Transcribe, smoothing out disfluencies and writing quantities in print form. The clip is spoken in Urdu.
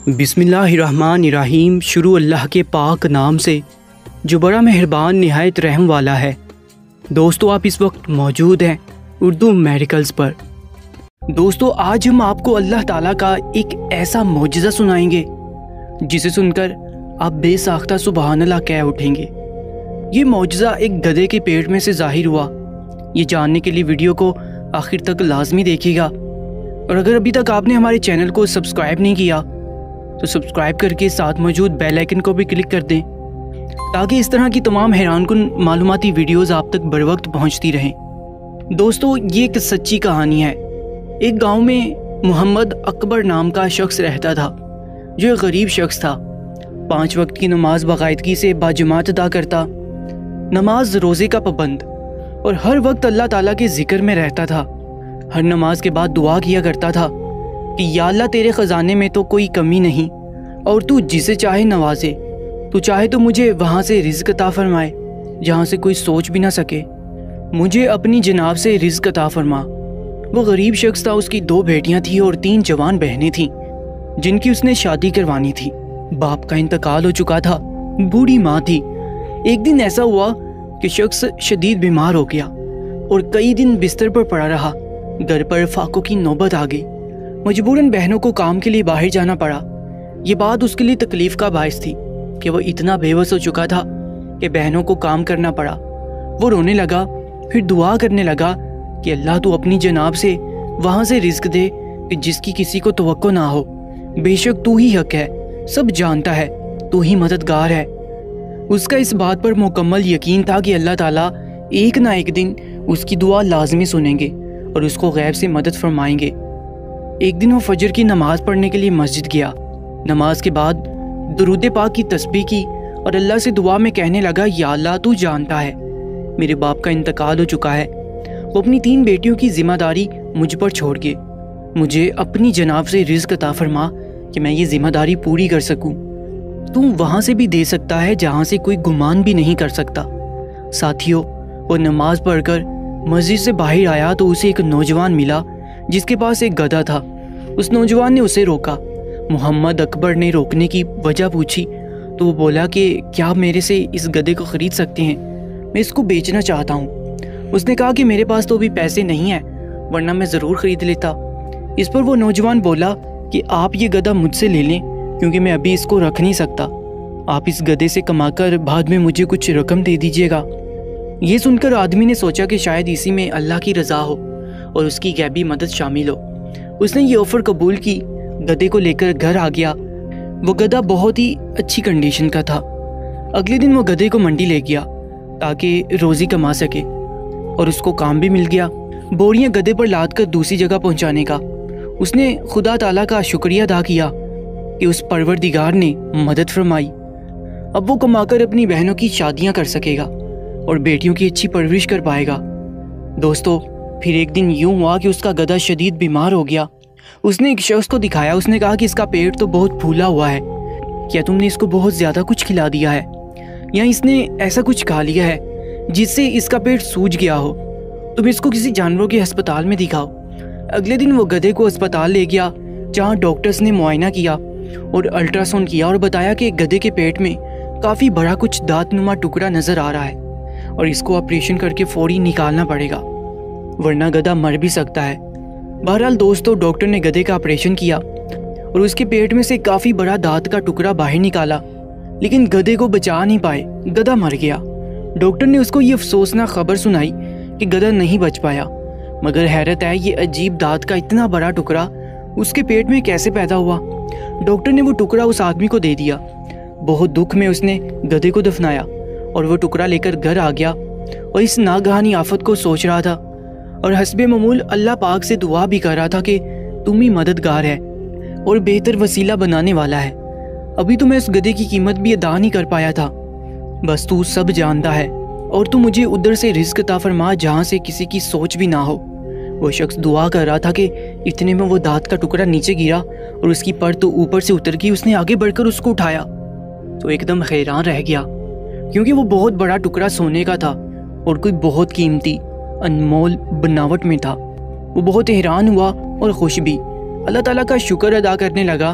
بسم اللہ الرحمن الرحیم۔ شروع اللہ کے پاک نام سے جو بڑا مہربان نہایت رحم والا ہے۔ دوستو، آپ اس وقت موجود ہیں اردو میریکلز پر۔ دوستو، آج ہم آپ کو اللہ تعالیٰ کا ایک ایسا معجزہ سنائیں گے جسے سن کر آپ بے ساختہ سبحان اللہ کہہ اٹھیں گے۔ یہ معجزہ ایک گدھے کے پیٹ میں سے ظاہر ہوا۔ یہ جاننے کے لیے ویڈیو کو آخر تک لازمی دیکھیے گا، اور اگر ابھی تک آپ نے ہمارے چینل کو سبسکرائب نہیں کیا تو سبسکرائب کر کے ساتھ موجود بیل آئیکن کو بھی کلک کر دیں تاکہ اس طرح کی تمام حیران کن معلوماتی ویڈیوز آپ تک بر وقت پہنچتی رہیں۔ دوستو، یہ ایک سچی کہانی ہے۔ ایک گاؤں میں محمد اکبر نام کا شخص رہتا تھا جو ایک غریب شخص تھا۔ 5 وقت کی نماز باقاعدگی سے باجماعت ادا کرتا، نماز روزے کا پابند، اور ہر وقت اللہ تعالیٰ کے ذکر میں رہتا تھا۔ ہر نماز کے بعد دعا کیا کرتا تھا کہ یا اللہ، تیرے خزانے میں تو کوئی کمی نہیں، اور تو جسے چاہے نوازے۔ تو چاہے تو مجھے وہاں سے رزق عطا فرمائے جہاں سے کوئی سوچ بھی نہ سکے۔ مجھے اپنی جناب سے رزق عطا فرما۔ وہ غریب شخص تھا، اس کی 2 بیٹیاں تھیں اور 3 جوان بہنیں تھیں جن کی اس نے شادی کروانی تھی۔ باپ کا انتقال ہو چکا تھا، بوڑھی ماں تھی۔ ایک دن ایسا ہوا کہ شخص شدید بیمار ہو گیا اور کئی دن بستر پر پڑا رہا۔ گھر پر فاقوں کی نوبت آ گئی۔ مجبوراً بہنوں کو کام کے لیے باہر جانا پڑا۔ یہ بات اس کے لیے تکلیف کا باعث تھی کہ وہ اتنا بے بس ہو چکا تھا کہ بہنوں کو کام کرنا پڑا۔ وہ رونے لگا، پھر دعا کرنے لگا کہ اللہ، تو اپنی جناب سے وہاں سے رزق دے کہ جس کی کسی کو توقع نہ ہو۔ بے شک تو ہی حق ہے، سب جانتا ہے، تو ہی مددگار ہے۔ اس کا اس بات پر مکمل یقین تھا کہ اللہ تعالیٰ ایک نہ ایک دن اس کی دعا لازمی سنیں گے اور اس کو غیب سے مدد فرمائیں گے۔ ایک دن وہ فجر کی نماز پڑھنے کے لیے مسجد گیا۔ نماز کے بعد درود پاک کی تسبیح کی اور اللہ سے دعا میں کہنے لگا، یا اللہ، تو جانتا ہے میرے باپ کا انتقال ہو چکا ہے۔ وہ اپنی 3 بیٹیوں کی ذمہ داری مجھ پر چھوڑ گئے۔ مجھے اپنی جناب سے رزق عطا فرما کہ میں یہ ذمہ داری پوری کر سکوں۔ تو وہاں سے بھی دے سکتا ہے جہاں سے کوئی گمان بھی نہیں کر سکتا۔ ساتھیوں، وہ نماز پڑھ کر مسجد سے باہر آیا تو اسے ایک نوجوان ملا جس کے پاس ایک گدھا تھا۔ اس نوجوان نے اسے روکا۔ محمد اکبر نے روکنے کی وجہ پوچھی تو وہ بولا کہ کیا آپ میرے سے اس گدھے کو خرید سکتے ہیں؟ میں اس کو بیچنا چاہتا ہوں۔ اس نے کہا کہ میرے پاس تو ابھی پیسے نہیں ہیں، ورنہ میں ضرور خرید لیتا۔ اس پر وہ نوجوان بولا کہ آپ یہ گدھا مجھ سے لے لیں، کیونکہ میں ابھی اس کو رکھ نہیں سکتا۔ آپ اس گدھے سے کما کر بعد میں مجھے کچھ رقم دے دیجیے گا۔ یہ سن کر آدمی نے سوچا کہ شاید اسی میں اللہ کی رضا ہو اور اس کی غیبی مدد شامل ہو۔ اس نے یہ آفر قبول کی، گدھے کو لے کر گھر آ گیا۔ وہ گدھا بہت ہی اچھی کنڈیشن کا تھا۔ اگلے دن وہ گدھے کو منڈی لے گیا تاکہ روزی کما سکے، اور اس کو کام بھی مل گیا، بوریاں گدھے پر لاد کر دوسری جگہ پہنچانے کا۔ اس نے خدا تعالیٰ کا شکریہ ادا کیا کہ اس پروردگار نے مدد فرمائی۔ اب وہ کما کر اپنی بہنوں کی شادیاں کر سکے گا اور بیٹیوں کی اچھی پرورش کر پائے گا۔ دوستو، پھر ایک دن یوں ہوا کہ اس کا گدھا شدید بیمار ہو گیا۔ اس نے ایک شخص کو دکھایا۔ اس نے کہا کہ اس کا پیٹ تو بہت پھولا ہوا ہے، کیا تم نے اس کو بہت زیادہ کچھ کھلا دیا ہے، یا اس نے ایسا کچھ کھا لیا ہے جس سے اس کا پیٹ سوج گیا ہو؟ تم اس کو کسی جانوروں کے ہسپتال میں دکھاؤ۔ اگلے دن وہ گدھے کو ہسپتال لے گیا، جہاں ڈاکٹرز نے معائنہ کیا اور الٹرا ساؤنڈ کیا اور بتایا کہ گدھے کے پیٹ میں کافی بڑا کچھ دانت نما ٹکڑا نظر آ رہا ہے اور اس کو آپریشن کر کے فوری نکالنا پڑے گا، ورنہ گدھا مر بھی سکتا ہے۔ بہرحال دوستو، ڈاکٹر نے گدھے کا آپریشن کیا اور اس کے پیٹ میں سے کافی بڑا دانت کا ٹکڑا باہر نکالا، لیکن گدھے کو بچا نہیں پائے، گدھا مر گیا۔ ڈاکٹر نے اس کو یہ افسوسناک خبر سنائی کہ گدھا نہیں بچ پایا، مگر حیرت ہے، یہ عجیب دانت کا اتنا بڑا ٹکڑا اس کے پیٹ میں کیسے پیدا ہوا؟ ڈاکٹر نے وہ ٹکڑا اس آدمی کو دے دیا۔ بہت دکھ میں اس نے گدھے کو دفنایا اور وہ ٹکڑا لے کر گھر آ گیا اور اس ناگہانی آفت کو سوچ رہا تھا اور حسب معمول اللہ پاک سے دعا بھی کر رہا تھا کہ تم ہی مددگار ہے اور بہتر وسیلہ بنانے والا ہے۔ ابھی تو میں اس گدھے کی قیمت بھی ادا نہیں کر پایا تھا، بس تو سب جانتا ہے، اور تو مجھے ادھر سے رزق عطا فرما جہاں سے کسی کی سوچ بھی نہ ہو۔ وہ شخص دعا کر رہا تھا کہ اتنے میں وہ دانت کا ٹکڑا نیچے گرا اور اس کی پر تو اوپر سے اتر گئی۔ اس نے آگے بڑھ کر اس کو اٹھایا تو ایک دم حیران رہ گیا، کیونکہ وہ بہت بڑا ٹکڑا سونے کا تھا اور کوئی بہت قیمتی انمول بناوٹ میں تھا۔ وہ بہت حیران ہوا اور خوش بھی۔ اللہ تعالیٰ کا شکر ادا کرنے لگا